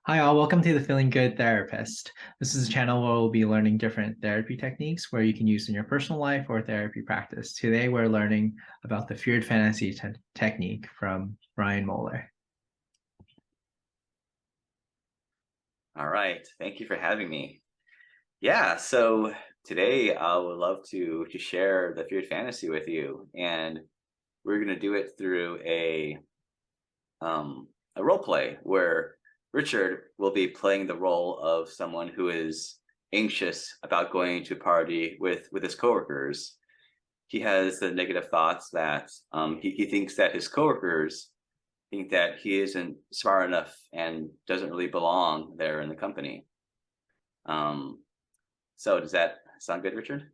Hi all, welcome to the Feeling Good Therapist. This is a channel where we'll be learning different therapy techniques where you can use in your personal life or therapy practice. Today we're learning about the feared fantasy technique from Ryan Moeller. All right, thank you for having me. Yeah, so today I would love to share the feared fantasy with you, and we're gonna do it through a role play where Richard will be playing the role of someone who is anxious about going to a party with his coworkers. He has the negative thoughts that he thinks that his coworkers think that he isn't smart enough and doesn't really belong there in the company. Um, so does that sound good, Richard?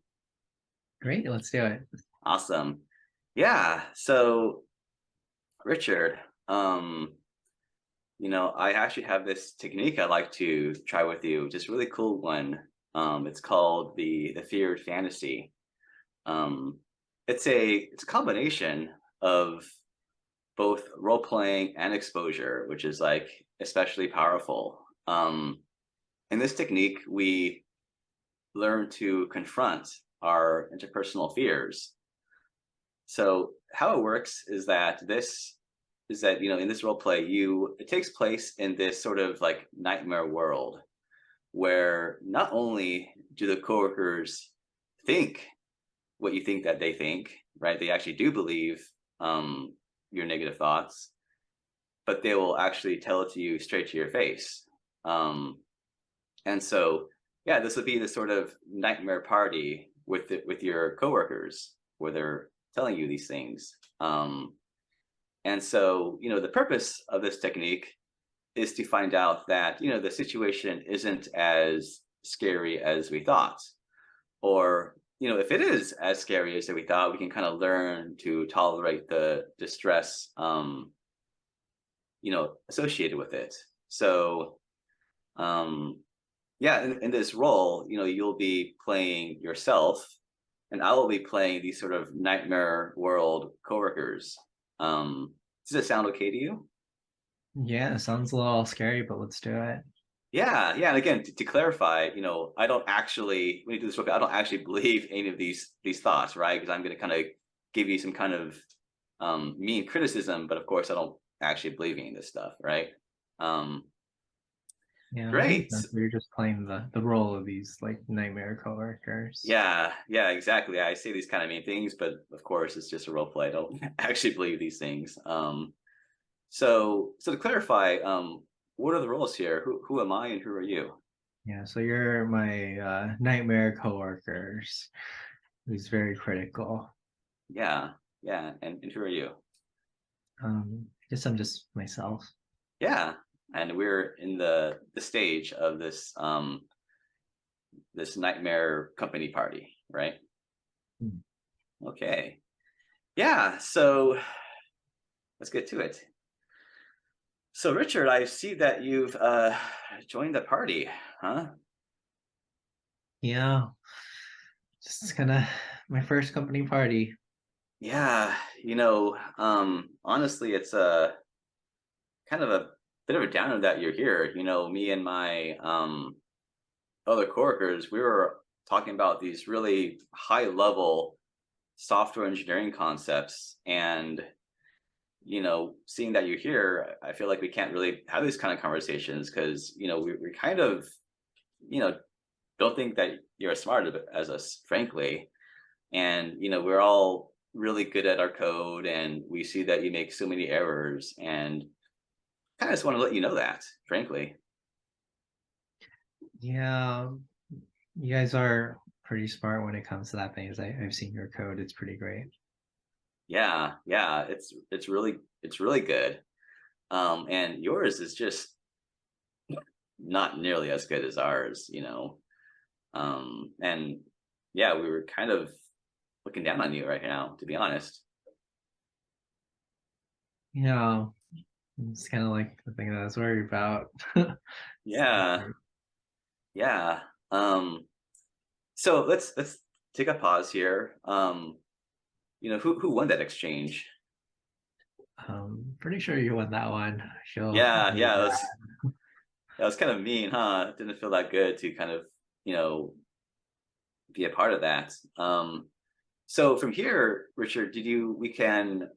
Great, let's do it. Awesome. Yeah. So Richard, um, I actually have this technique I like to try with you. Just really cool one. It's called the feared fantasy. Um, it's a combination of both role playing and exposure, which is like especially powerful. In this technique, we learn to confront our interpersonal fears. So how it works is that in this role play, it takes place in this sort of like nightmare world where not only do the coworkers think what you think that they think, right? They actually do believe your negative thoughts, but they will actually tell it to you straight to your face. Um, and so, yeah, this would be the sort of nightmare party with your coworkers where they're telling you these things. And so, the purpose of this technique is to find out that, the situation isn't as scary as we thought. Or, if it is as scary as we thought, we can kind of learn to tolerate the distress, associated with it. So, um, yeah, in this role, you'll be playing yourself, and I will be playing these sort of nightmare world coworkers. Does it sound okay to you? Yeah, it sounds a little scary, but let's do it. Yeah, yeah. And again, to clarify, I don't actually when you do this book, I don't actually believe any of these thoughts, right? Because I'm going to kind of give you some kind of mean criticism, but of course, I don't actually believe any of this stuff, right? Um, Yeah, that makes Great. sense. We're just playing the role of these like nightmare coworkers. Yeah, yeah, exactly. I say these kind of mean things, but of course, it's just a role play. I don't actually believe these things. So to clarify, what are the roles here? Who am I and who are you? Yeah, so you're my nightmare coworkers who's very critical. Yeah, yeah, and who are you? I guess I'm just myself. Yeah, and we're in the stage of this nightmare company party, right? Hmm. Okay. Yeah, so let's get to it. So Richard, I see that you've joined the party, huh? Yeah, just kind of my first company party. Yeah, honestly, it's a kind of a bit of a downer that you're here. Me and my other coworkers, we were talking about these really high level software engineering concepts, and seeing that you're here, I feel like we can't really have these kind of conversations because we kind of you know don't think that you're as smart as us, frankly. And we're all really good at our code, and we see that you make so many errors, and kind of just want to let you know that, frankly. Yeah, you guys are pretty smart when it comes to that thing. I've seen your code; it's pretty great. Yeah, yeah, it's really good. And yours is just not nearly as good as ours. And yeah, we were kind of looking down on you right now, to be honest. Yeah, it's kind of like the thing that I was worried about. Yeah, yeah. So let's take a pause here. Who won that exchange? Pretty sure you won that one. I feel Yeah, really yeah. bad. That was kind of mean, huh? It didn't feel that good to kind of, you know, be a part of that. So from here, Richard, we can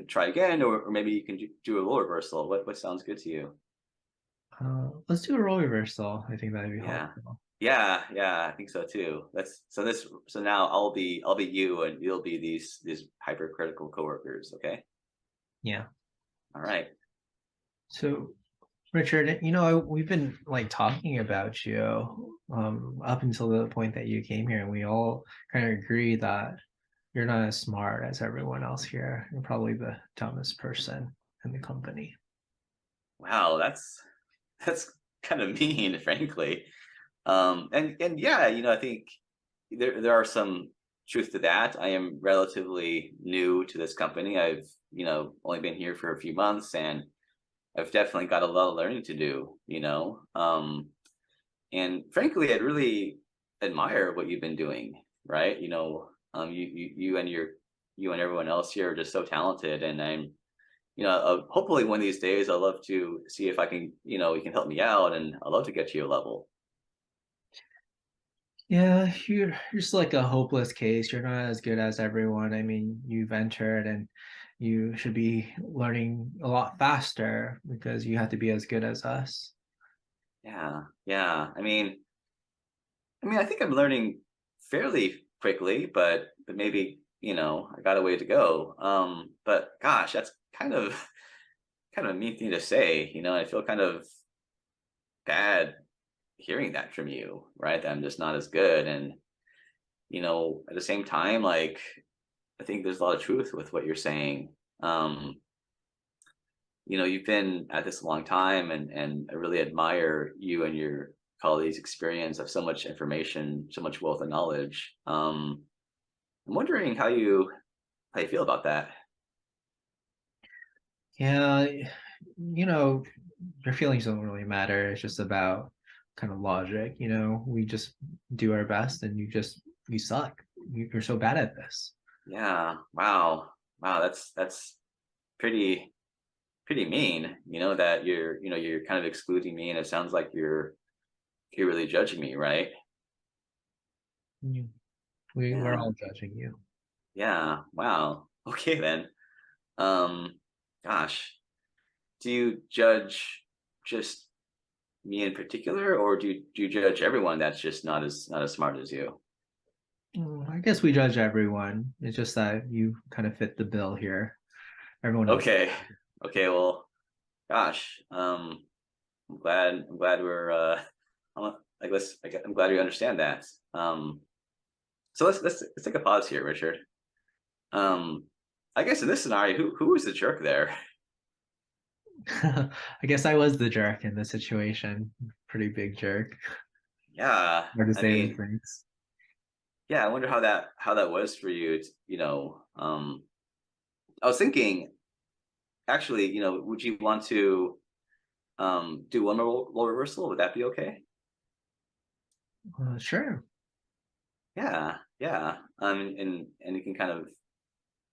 try again, or maybe you can do a role reversal. What sounds good to you? Let's do a role reversal. I think that'd be Yeah. helpful. Yeah, I think so too. So now I'll be you and you'll be these hypercritical coworkers, okay? Yeah. All right. So, Richard, we've been like talking about you up until the point that you came here, and we all kind of agree that you're not as smart as everyone else here. You're probably the dumbest person in the company. Wow, that's kind of mean, frankly. And yeah, I think there are some truth to that. I am relatively new to this company. I've, only been here for a few months, and I've definitely got a lot of learning to do. And frankly, I'd really admire what you've been doing, right? You and everyone else here are just so talented, and hopefully one of these days I'd love to see if I can, you can help me out, and I'd love to get you a level. Yeah, you're just like a hopeless case. You're not as good as everyone. I mean, you've entered and you should be learning a lot faster because you have to be as good as us. Yeah. I think I'm learning fairly quickly, but maybe I got a way to go. But gosh, that's kind of a mean thing to say. I feel kind of bad hearing that from you, right? That I'm just not as good, and at the same time, like I think there's a lot of truth with what you're saying. Um, you've been at this a long time, and I really admire you and your colleagues' experience of so much information, so much wealth of knowledge. I'm wondering how you feel about that. Yeah, your feelings don't really matter. It's just about kind of logic. We just do our best and you suck. You're so bad at this. Yeah. Wow. That's pretty pretty mean. That you're kind of excluding me, and it sounds like you're really judging me, right? You- we're Yeah. all judging you. Yeah. Wow. Okay then. Um, gosh, do you judge just me in particular, or do you judge everyone that's just not as smart as you? I guess we judge everyone. It's just that you kind of fit the bill here. Everyone else. Okay. Okay. Well, gosh. I'm glad we're I guess I'm glad you understand that. So let's take a pause here, Richard. Um, I guess in this scenario, who was the jerk there? I guess I was the jerk in this situation. Pretty big jerk. Yeah. Hard to I say with mean, drinks. yeah. I wonder how that was for you. I was thinking, actually, would you want to do one more role reversal? Would that be okay? Sure. Yeah. And you can kind of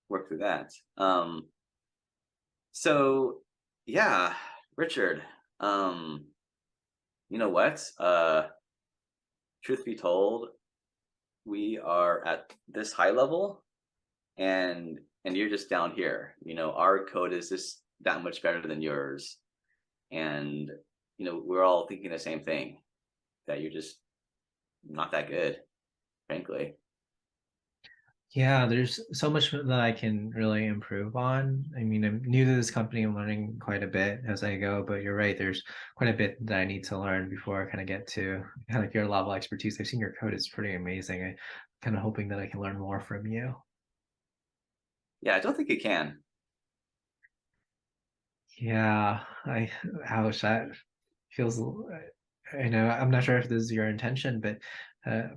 work through that. So yeah, Richard. Um, you know what? Truth be told, we are at this high level, and you're just down here. Our code is just that much better than yours, and we're all thinking the same thing, that you're just not that good, frankly. Yeah, there's so much that I can really improve on. I mean, I'm new to this company. I'm learning quite a bit as I go, but you're right. There's quite a bit that I need to learn before I kind of get to kind of your level of expertise. I've seen your code is pretty amazing. I kind of hoping that I can learn more from you. Yeah, I don't think you can. Yeah, ouch, that feels, I know, I'm not sure if this is your intention, but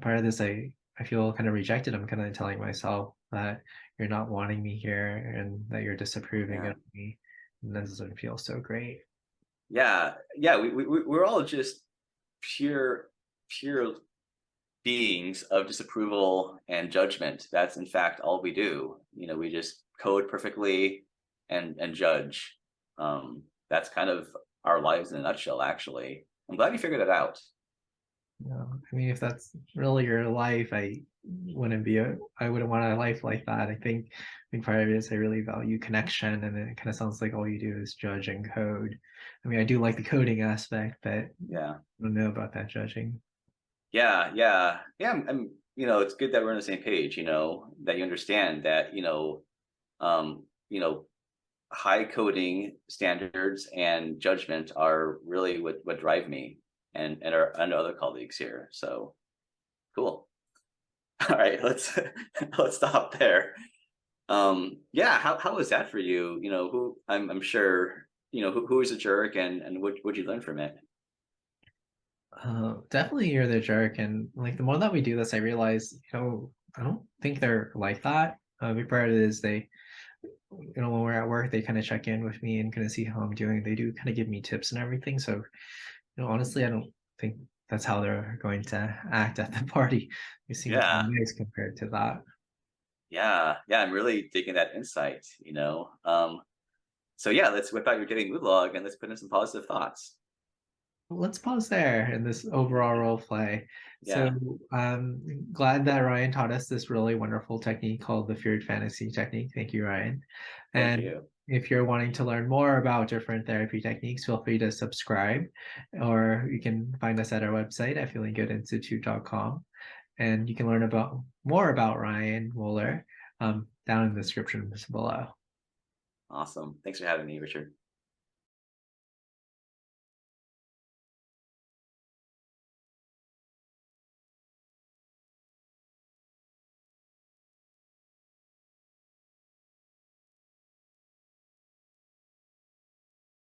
part of this, I feel kind of rejected. I'm kind of telling myself that you're not wanting me here and that you're disapproving Yeah. of me. And that doesn't feel so great. Yeah. We're all just pure beings of disapproval and judgment. That's in fact all we do. We just code perfectly and judge. That's kind of our lives in a nutshell, actually. I'm glad you figured it out. I mean, if that's really your life, I wouldn't want a life like that. I think part of it is I really value connection, and it kind of sounds like all you do is judge and code. I mean, I do like the coding aspect, but Yeah. I don't know about that judging. Yeah. It's good that we're on the same page, that you understand that, um, you know, high coding standards and judgment are really what drive me and other colleagues here. So cool. All right, let's let's stop there. Yeah, how was that for you? Who I'm sure, who is a jerk and what you learn from it? Definitely you're the jerk, and like the more that we do this, I realize, I don't think they're like that. A big part of it is they, when we're at work, they kind of check in with me and kind of see how I'm doing. They do kind of give me tips and everything. So, honestly, I don't think that's how they're going to act at the party. They seem kind of Yeah, nice compared to that. yeah. I'm really digging that insight. So yeah, let's whip out your daily mood log and let's put in some positive thoughts. Let's pause there in this overall role play. So Yeah, I'm glad that Ryan taught us this really wonderful technique called the feared fantasy technique. Thank you, Ryan. thank And you. if you're wanting to learn more about different therapy techniques, feel free to subscribe, or you can find us at our website at feelinggoodinstitute.com. And you can learn about more about Ryan Moeller down in the description below. Awesome. Thanks for having me, Richard.